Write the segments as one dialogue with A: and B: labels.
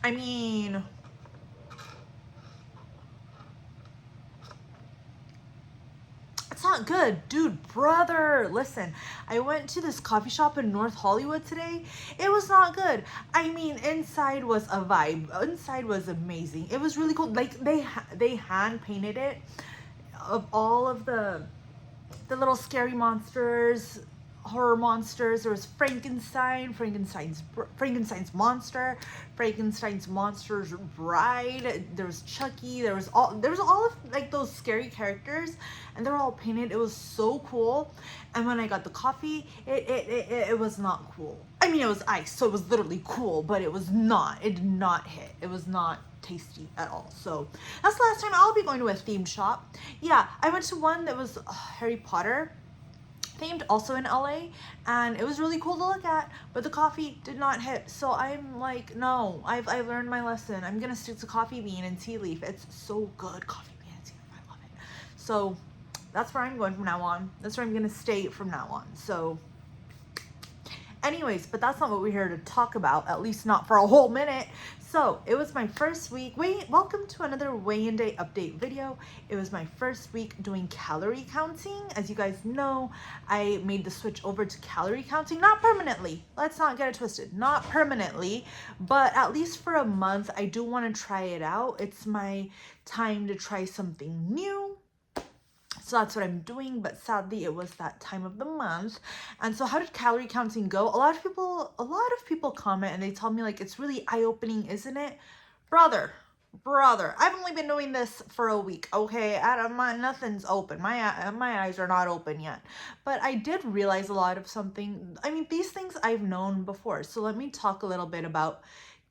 A: I mean, it's not good. Dude, brother, listen. I went to this coffee shop in North Hollywood today. It was not good. I mean, inside was a vibe. Inside was amazing. It was really cool. Like they hand painted it of all of the little scary monsters, horror monsters. There was Frankenstein's monster, Frankenstein's monster's bride. There was Chucky. There was all of like those scary characters, and they're all painted. It was so cool. And when I got the coffee, it was not cool. I mean, it was ice, so it was literally cool, but it was not. It did not hit. It was not tasty at all. So that's the last time I'll be going to a themed shop. Yeah, I went to one that was Harry Potter themed, also in LA, and it was really cool to look at, but the coffee did not hit. So I'm like, no, I've learned my lesson. I'm gonna stick to coffee bean and tea leaf. It's so good. Coffee bean and tea leaf, I love it. So that's where I'm going from now on. That's where I'm gonna stay from now on. So anyways, but that's not what we're here to talk about, at least not for a whole minute. So it was my first week. Welcome to another weigh-in day update video. It was my first week doing calorie counting. As you guys know, I made the switch over to calorie counting, not permanently. Let's not get it twisted. Not permanently, but at least for a month, I do want to try it out. It's my time to try something new. So that's what I'm doing, but sadly it was that time of the month. And so how did calorie counting go? A lot of people comment and they tell me like, it's really eye-opening, isn't it? Brother, I've only been doing this for a week, okay? Nothing's open. My eyes are not open yet. But I did realize a lot of something. I mean, these things I've known before. So let me talk a little bit about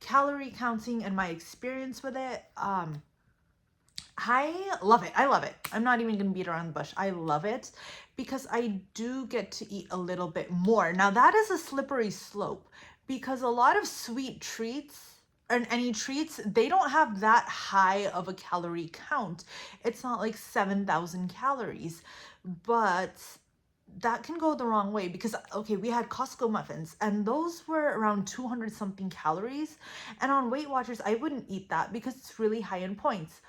A: calorie counting and my experience with it. I love it. I love it. I'm not even going to beat around the bush. I love it because I do get to eat a little bit more. Now that is a slippery slope because a lot of sweet treats and any treats, they don't have that high of a calorie count. It's not like 7,000 calories, but that can go the wrong way because, okay, we had Costco muffins and those were around 200 something calories. And on Weight Watchers, I wouldn't eat that because it's really high in points.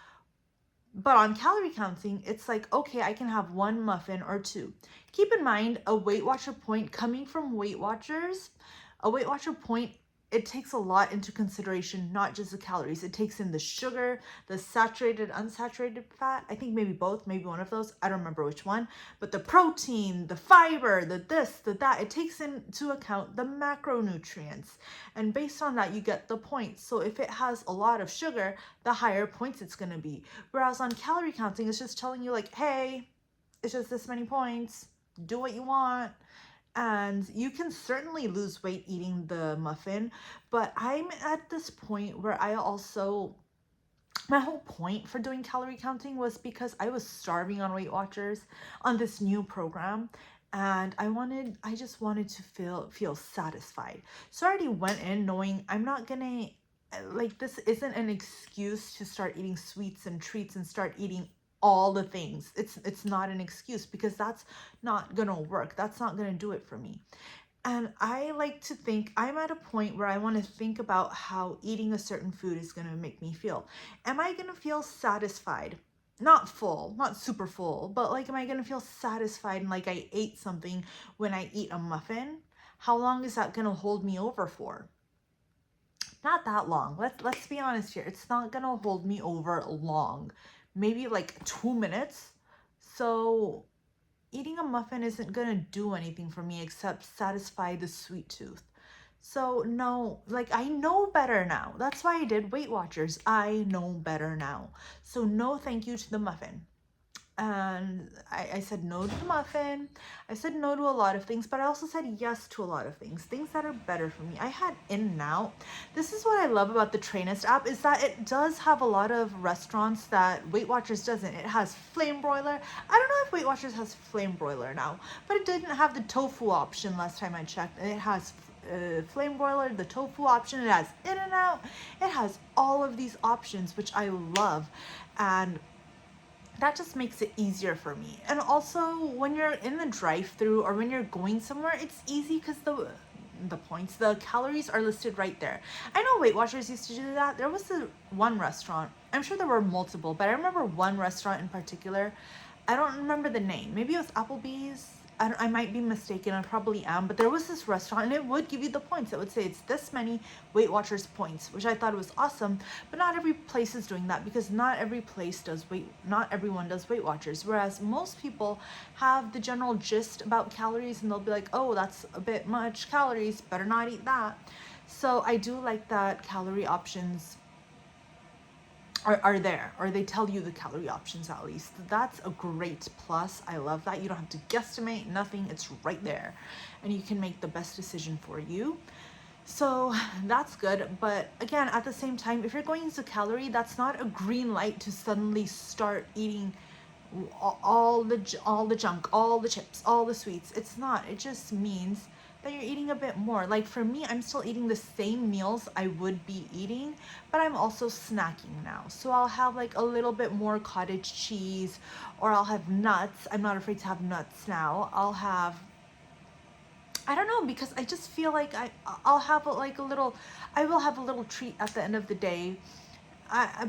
A: But on calorie counting, it's like, okay, I can have one muffin or two. Keep in mind, a Weight Watcher point coming from Weight Watchers, a Weight Watcher point, it takes a lot into consideration, not just the calories. It takes in the sugar, the saturated, unsaturated fat. I think maybe both, maybe one of those. I don't remember which one. But the protein, the fiber, the this, the that, it takes into account the macronutrients. And based on that, you get the points. So if it has a lot of sugar, the higher points it's going to be. Whereas on calorie counting, it's just telling you like, hey, it's just this many points. Do what you want. And you can certainly lose weight eating the muffin, but I'm at this point where my whole point for doing calorie counting was because I was starving on Weight Watchers on this new program, and I just wanted to feel satisfied. So I already went in knowing I'm not gonna, like, this isn't an excuse to start eating sweets and treats and start eating all the things. It's not an excuse because that's not gonna work. That's not gonna do it for me. And I like to think I'm at a point where I want to think about how eating a certain food is gonna make me feel. Am I gonna feel satisfied? Not full, not super full, but like, am I gonna feel satisfied and like I ate something when I eat a muffin? How long is that gonna hold me over for? Not that long. Let's be honest here. It's not gonna hold me over long. Maybe like 2 minutes. So eating a muffin isn't gonna do anything for me except satisfy the sweet tooth. So no, like, I know better now. That's why I did Weight Watchers. I know better now. So no thank you to the muffin. And I said no to the muffin. I said no to a lot of things, but I also said yes to a lot of things that are better for me. I had In-N-Out. This is what I love about the Trainist app, is that it does have a lot of restaurants that Weight Watchers doesn't. It has Flame Broiler. I don't know if Weight Watchers has Flame Broiler now, but it didn't have the tofu option last time I checked. And it has Flame Broiler, the tofu option. It has In-N-Out. It has all of these options, which I love. And that just makes it easier for me. And also when you're in the drive-through or when you're going somewhere, it's easy because the points. The calories are listed right there. I know Weight Watchers used to do that. There was one restaurant, I'm sure there were multiple, but I remember one restaurant in particular. I don't remember the name. Maybe it was Applebee's. I might be mistaken. I probably am. But there was this restaurant and it would give you the points. It would say it's this many Weight Watchers points, which I thought was awesome. But not every place is doing that because not everyone does Weight Watchers. Whereas most people have the general gist about calories and they'll be like, oh, that's a bit much calories. Better not eat that. So I do like that calorie options are there, or they tell you the calorie options at least. That's a great plus. I love that. You don't have to guesstimate, nothing. It's right there. And you can make the best decision for you. So that's good. But again, at the same time, if you're going into calorie, that's not a green light to suddenly start eating all the junk, all the chips, all the sweets. It's not. It just means that you're eating a bit more. Like for me, I'm still eating the same meals I would be eating, but I'm also snacking now. So I'll have like a little bit more cottage cheese, or I'll have nuts. I'm not afraid to have nuts now. I don't know, because I just feel like I will have a little treat at the end of the day.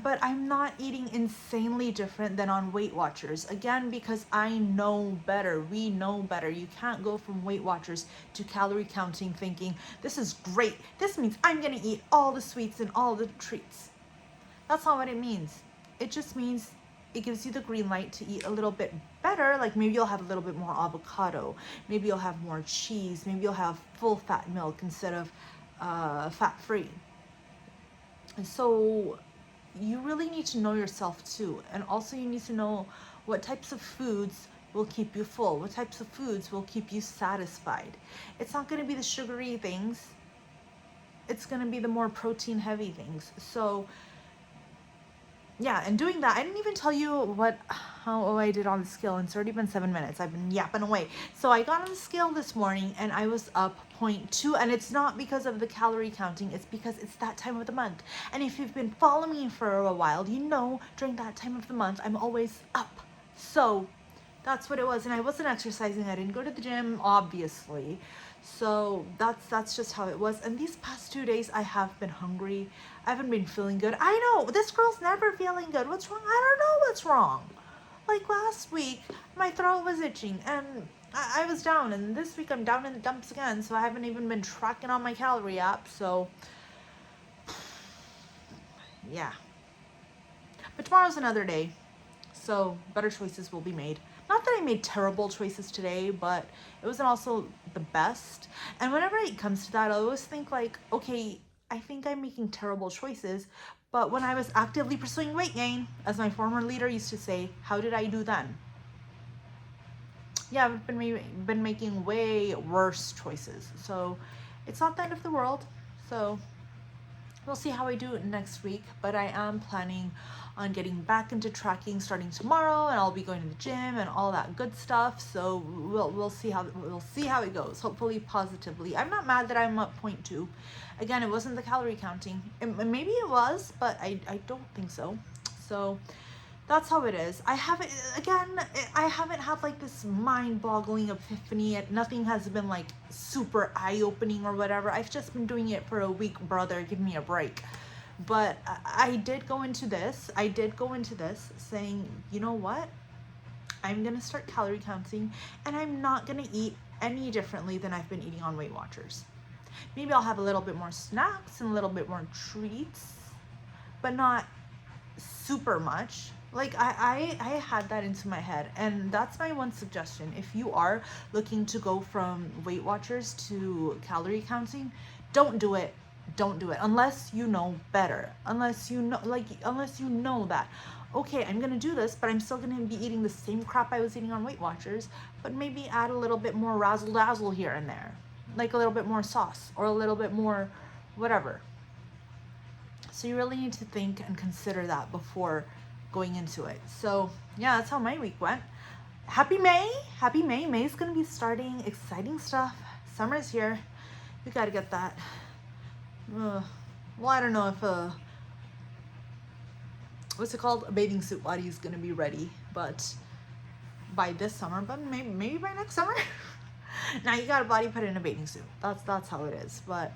A: But I'm not eating insanely different than on Weight Watchers. Again, because I know better. We know better. You can't go from Weight Watchers to calorie counting thinking, this is great. This means I'm going to eat all the sweets and all the treats. That's not what it means. It just means it gives you the green light to eat a little bit better. Like maybe you'll have a little bit more avocado. Maybe you'll have more cheese. Maybe you'll have full fat milk instead of fat free. And so you really need to know yourself too. And also you need to know what types of foods will keep you full, what types of foods will keep you satisfied. It's not going to be the sugary things. It's going to be the more protein heavy things. So yeah, and doing that, I didn't even tell you how I did on the scale, and it's already been 7 minutes. I've been yapping away. So I got on the scale this morning and I was up 0.2, and it's not because of the calorie counting, it's because it's that time of the month. And if you've been following me for a while, you know during that time of the month I'm always up. So that's what it was. And I wasn't exercising. I didn't go to the gym, obviously. So that's just how it was. And these past 2 days I have been hungry. I haven't been feeling good. I know, this girl's never feeling good. What's wrong? I don't know what's wrong. Like last week, my throat was itching and I was down. And this week I'm down in the dumps again. So I haven't even been tracking on my calorie app. So yeah. But tomorrow's another day. So better choices will be made. Not that I made terrible choices today, but it wasn't also the best. And whenever it comes to that, I always think like, okay, I think I'm making terrible choices. But when I was actively pursuing weight gain, as my former leader used to say, how did I do then? Yeah, I've been making way worse choices. So it's not the end of the world. So we'll see how I do next week. But I am planning on getting back into tracking starting tomorrow, and I'll be going to the gym and all that good stuff. So we'll see how it goes. Hopefully positively. I'm not mad that I'm up 0.2. Again, it wasn't the calorie counting. Maybe it was, but I don't think so. So that's how it is. I haven't had like this mind-boggling epiphany. Nothing has been like super eye-opening or whatever. I've just been doing it for a week, brother. Give me a break. But I did go into this saying, you know what? I'm going to start calorie counting, and I'm not going to eat any differently than I've been eating on Weight Watchers. Maybe I'll have a little bit more snacks and a little bit more treats, but not super much. Like I had that into my head, and that's my one suggestion. If you are looking to go from Weight Watchers to calorie counting, don't do it unless you know better, unless you know that, okay, I'm gonna do this, but I'm still gonna be eating the same crap I was eating on Weight Watchers, but maybe add a little bit more razzle dazzle here and there, like a little bit more sauce or a little bit more whatever. So you really need to think and consider that before going into it. So yeah, that's how my week went. Happy May. May's gonna be starting. Exciting stuff. Summer's here. We gotta get that. Well, I don't know if what's it called? A bathing suit body is gonna be ready, but by this summer, but maybe by next summer. Now you got a body put in a bathing suit. That's how it is. But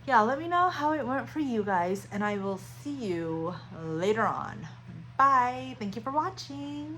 A: yeah, let me know how it went for you guys, and I will see you later on. Bye. Thank you for watching.